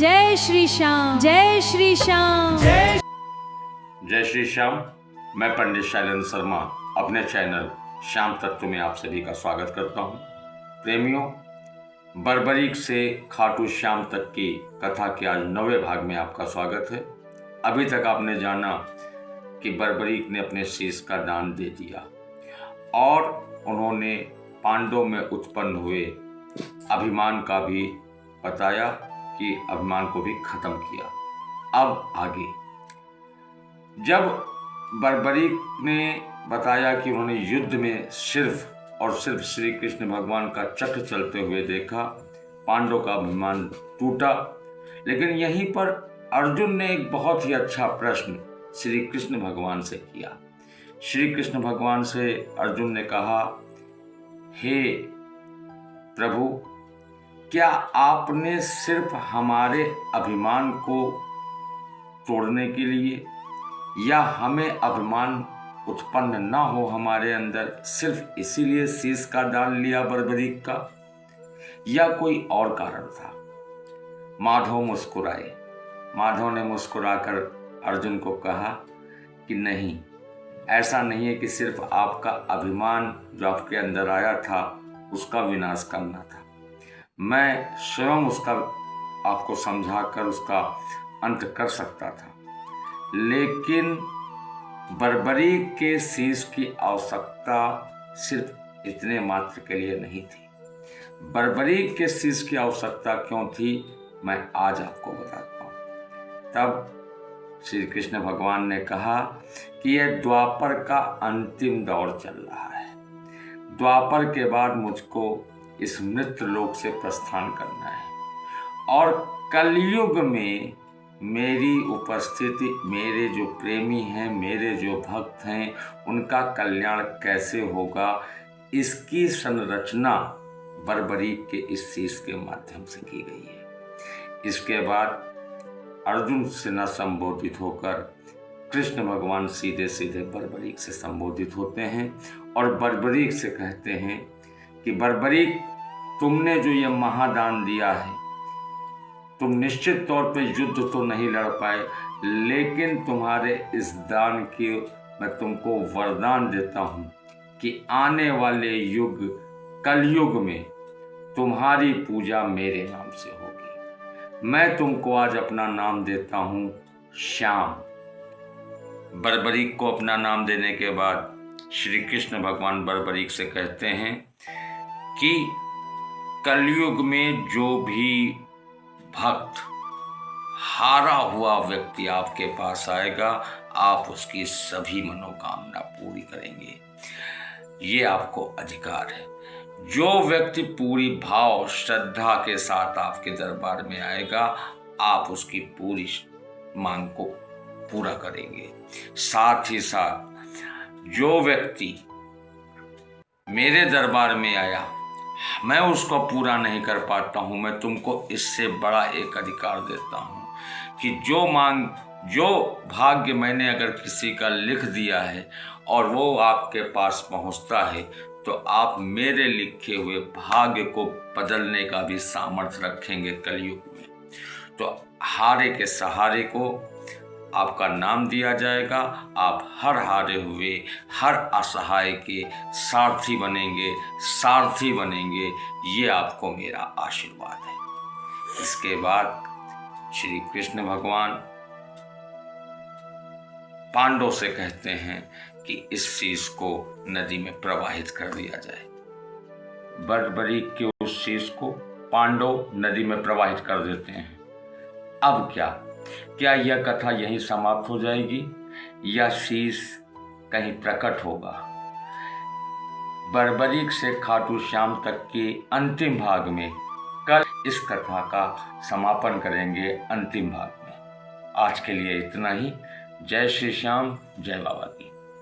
जय श्री श्याम, जय श्री श्याम, जय श्री श्याम। मैं पंडित शैलेंद्र शर्मा अपने चैनल श्याम तत्व में आप सभी का स्वागत करता हूं। प्रेमियों, बर्बरीक से खाटू श्याम तक की कथा के आज 9वें भाग में आपका स्वागत है। अभी तक आपने जाना कि बर्बरीक ने अपने शीश का दान दे दिया और उन्होंने पांडवों में उत्पन्न हुए अभिमान का भी बताया कि अभिमान को भी खत्म किया। अब आगे, जब बर्बरीक ने बताया कि उन्होंने युद्ध में सिर्फ और सिर्फ श्री कृष्ण भगवान का चक्र चलते हुए देखा, पांडवों का अभिमान टूटा। लेकिन यहीं पर अर्जुन ने एक बहुत ही अच्छा प्रश्न श्री कृष्ण भगवान से किया। श्री कृष्ण भगवान से अर्जुन ने कहा, हे प्रभु, क्या आपने सिर्फ हमारे अभिमान को तोड़ने के लिए या हमें अभिमान उत्पन्न ना हो हमारे अंदर, सिर्फ इसीलिए शीश का दान लिया बर्बरीक का, या कोई और कारण था? माधव मुस्कुराए। माधव ने मुस्कुराकर अर्जुन को कहा कि नहीं, ऐसा नहीं है कि सिर्फ आपका अभिमान जो आपके अंदर आया था उसका विनाश करना था। मैं स्वयं उसका आपको समझाकर उसका अंत कर सकता था, लेकिन बर्बरीक के शीश की आवश्यकता सिर्फ इतने मात्र के लिए नहीं थी। बर्बरीक के शीश की आवश्यकता क्यों थी, मैं आज आपको बताता हूँ। तब श्री कृष्ण भगवान ने कहा कि यह द्वापर का अंतिम दौर चल रहा है। द्वापर के बाद मुझको इस मृत्यु लोक से प्रस्थान करना है और कलयुग में मेरी उपस्थिति, मेरे जो प्रेमी हैं, मेरे जो भक्त हैं, उनका कल्याण कैसे होगा, इसकी संरचना बर्बरीक के इस शीश के माध्यम से की गई है। इसके बाद अर्जुन से न संबोधित होकर कृष्ण भगवान सीधे सीधे बर्बरीक से संबोधित होते हैं और बर्बरीक से कहते हैं कि बर्बरीक, तुमने जो यह महादान दिया है, तुम निश्चित तौर पे युद्ध तो नहीं लड़ पाए, लेकिन तुम्हारे इस दान की मैं तुमको वरदान देता हूँ कि आने वाले युग कलयुग में तुम्हारी पूजा मेरे नाम से होगी। मैं तुमको आज अपना नाम देता हूँ श्याम। बर्बरीक को अपना नाम देने के बाद श्री कृष्ण भगवान बर्बरीक से कहते हैं कि कलयुग में जो भी भक्त हारा हुआ व्यक्ति आपके पास आएगा, आप उसकी सभी मनोकामना पूरी करेंगे। ये आपको अधिकार है। जो व्यक्ति पूरी भाव श्रद्धा के साथ आपके दरबार में आएगा, आप उसकी पूरी मांग को पूरा करेंगे। साथ ही साथ जो व्यक्ति मेरे दरबार में आया, मैं उसको पूरा नहीं कर पाता हूँ, मैं तुमको इससे बड़ा एक अधिकार देता हूँ कि जो भाग्य मैंने अगर किसी का लिख दिया है और वो आपके पास पहुँचता है, तो आप मेरे लिखे हुए भाग्य को बदलने का भी सामर्थ्य रखेंगे कलयुग में। तो हारे के सहारे को आपका नाम दिया जाएगा। आप हर हारे हुए, हर असहाय के सारथी बनेंगे। ये आपको मेरा आशीर्वाद है। इसके बाद श्री कृष्ण भगवान पांडवों से कहते हैं कि इस शीश को नदी में प्रवाहित कर दिया जाए। बर्बरीक के उस शीश को पांडव नदी में प्रवाहित कर देते हैं। अब क्या यह कथा यहीं समाप्त हो जाएगी या शीश कहीं प्रकट होगा? बर्बरीक से खाटू श्याम तक के अंतिम भाग में कल इस कथा का समापन करेंगे अंतिम भाग में। आज के लिए इतना ही। जय श्री श्याम, जय बाबा की।